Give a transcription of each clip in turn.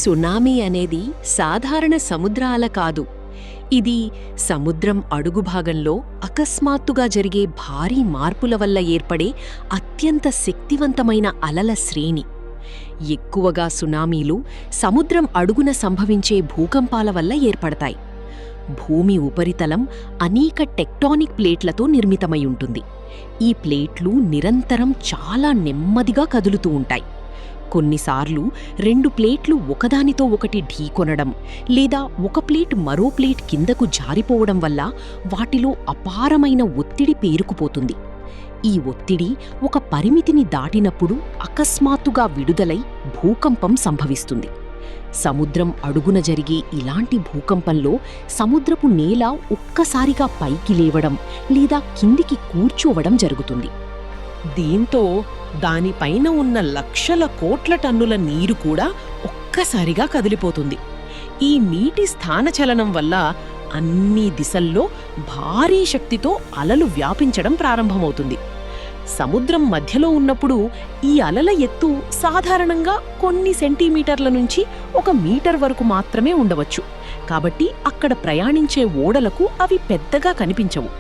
Tsunami అనేది సాధారణ సముద్ర అల కాదు. ఇది సముద్రం అడుగు భాగంలో అకస్మాత్తుగా జరిగే భారీ మార్పుల వల్ల ఏర్పడే అత్యంత శక్తివంతమైన అలల శ్రేణి. ఎక్కువగా సునామీలు సముద్రం అడుగున సంభవించే భూకంపాల వల్ల ఏర్పడతాయి. భూమి ఉపరితలం అనేక టెక్టానిక్ ప్లేట్లతో నిర్మితమై ఉంటుంది. ఈ ప్లేట్లు నిరంతరం చాలా నెమ్మదిగా కదులుతూ ఉంటాయి. కొన్నిసార్లు రెండు ప్లేట్లు ఒకదానితో ఒకటి ఢీకొనడం లేదా ఒక ప్లేట్ మరో ప్లేట్ కిందకు జారిపోవడం వల్ల వాటిలో అపారమైన ఒత్తిడి పేరుకుపోతుంది. ఈ ఒత్తిడి ఒక పరిమితిని దాటినప్పుడు అకస్మాత్తుగా విడుదలై భూకంపం సంభవిస్తుంది. సముద్రం అడుగున జరిగే ఇలాంటి భూకంపంలో సముద్రపు నేల ఒక్కసారిగా పైకి లేవడం లేదా కిందికి కూర్చోవడం జరుగుతుంది. దీంతో దానిపైన ఉన్న లక్షల కోట్ల టన్నుల నీరు కూడా ఒక్కసారిగా కదిలిపోతుంది. ఈ నీటి స్థానచలనం వల్ల అన్ని దిశల్లో భారీ శక్తితో అలలు వ్యాపించడం ప్రారంభమవుతుంది. సముద్రం మధ్యలో ఉన్నప్పుడు ఈ అలల ఎత్తు సాధారణంగా కొన్ని సెంటీమీటర్ల నుంచి 1 మీటర్ వరకు మాత్రమే ఉండవచ్చు. కాబట్టి అక్కడ ప్రయాణించే ఓడలకు అవి పెద్దగా కనిపించవు.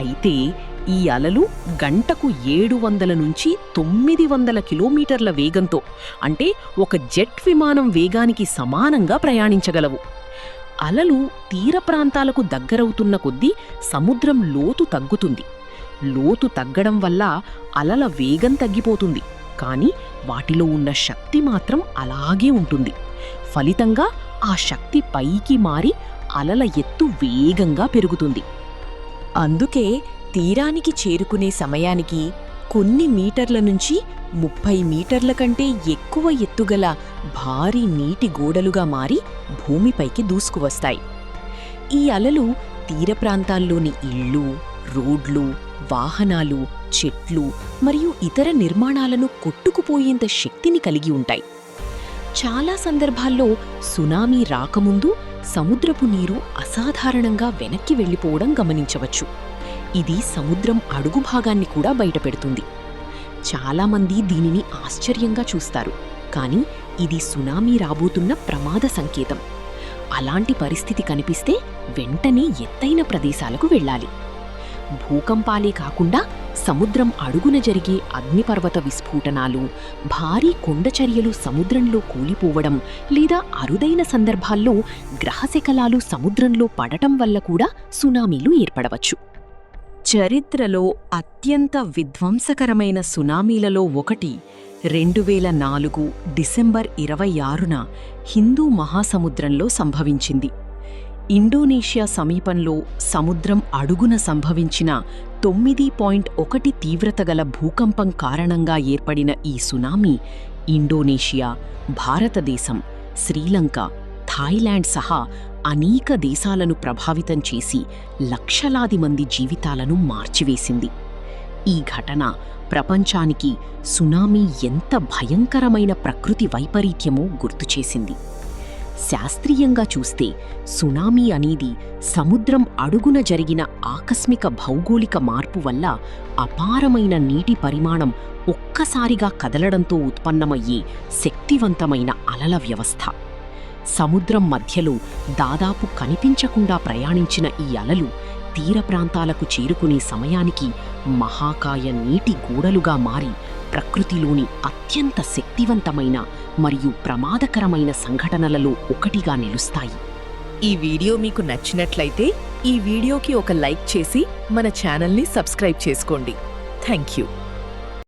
అయితే ఈ అలలు గంటకు 700 నుంచి 900 కిలోమీటర్ల వేగంతో, అంటే ఒక జెట్ విమానం వేగానికి సమానంగా ప్రయాణించగలవు. అలలు తీర ప్రాంతాలకు దగ్గరవుతున్న కొద్దీ సముద్రం లోతు తగ్గుతుంది. లోతు తగ్గడం వల్ల అలల వేగం తగ్గిపోతుంది, కానీ వాటిలో ఉన్న శక్తి మాత్రం అలాగే ఉంటుంది. ఫలితంగా ఆ శక్తి పైకి మారి అలల ఎత్తు వేగంగా పెరుగుతుంది. అందుకే తీరానికి చేరుకునే సమయానికి కొన్ని మీటర్ల నుంచి 30 మీటర్ల కంటే ఎక్కువ ఎత్తుగల భారీ నీటి గోడలుగా మారి భూమిపైకి దూసుకువస్తాయి. ఈ అలలు తీర ప్రాంతాల్లోని ఇళ్ళు, రోడ్లు, వాహనాలు, చెట్లు మరియు ఇతర నిర్మాణాలను కొట్టుకుపోయేంత శక్తిని కలిగి ఉంటాయి. చాలా సందర్భాల్లో సునామీ రాకముందు సముద్రపు నీరు అసాధారణంగా వెనక్కి వెళ్ళిపోవడం గమనించవచ్చు. ఇది సముద్రం అడుగు భాగాన్ని కూడా బయటపెడుతుంది. చాలామంది దీనిని ఆశ్చర్యంగా చూస్తారు, కానీ ఇది సునామీ రాబోతున్న ప్రమాద సంకేతం. అలాంటి పరిస్థితి కనిపిస్తే వెంటనే ఎత్తైన ప్రదేశాలకు వెళ్ళాలి. భూకంపాలే కాకుండా సముద్రం అడుగున జరిగే అగ్నిపర్వత విస్ఫోటనాలు, భారీ కొండచర్యలు సముద్రంలో కూలిపోవడం లేదా అరుదైన సందర్భాల్లో గ్రహశకలాలు సముద్రంలో పడటం వల్ల కూడా సునామీలు ఏర్పడవచ్చు. చరిత్రలో అత్యంత విధ్వంసకరమైన సునామీలలో ఒకటి 2004 డిసెంబర్ 26న హిందూ మహాసముద్రంలో సంభవించింది. ఇండోనేషియా సమీపంలో సముద్రం అడుగున సంభవించిన 9.1 తీవ్రత గల భూకంపం కారణంగా ఏర్పడిన ఈ సునామీ ఇండోనేషియా, భారతదేశం, శ్రీలంక, థాయిలాండ్ సహా అనేక దేశాలను ప్రభావితం చేసి లక్షలాది మంది జీవితాలను మార్చివేసింది. ఈ ఘటన ప్రపంచానికి సునామీ ఎంత భయంకరమైన ప్రకృతి వైపరీత్యమో గుర్తుచేసింది. శాస్త్రీయంగా చూస్తే సునామీ అనేది సముద్రం అడుగున జరిగిన ఆకస్మిక భౌగోళిక మార్పు వల్ల అపారమైన నీటి పరిమాణం ఒక్కసారిగా కదలడంతో ఉత్పన్నమయ్యే శక్తివంతమైన అలల వ్యవస్థ. సముద్రం మధ్యలో దాదాపు కనిపించకుండా ప్రయాణించిన ఈ అలలు తీర ప్రాంతాలకు చేరుకునే సమయానికి మహాకాయ నీటి గోడలుగా మారి ప్రకృతిలోని అత్యంత శక్తివంతమైన మరియు ప్రమాదకరమైన సంఘటనలలో ఒకటిగా నిలుస్తాయి. ఈ వీడియో మీకు నచ్చినట్లయితే ఈ వీడియోకి ఒక లైక్ చేసి మన ఛానల్ని సబ్స్క్రైబ్ చేసుకోండి. Thank you.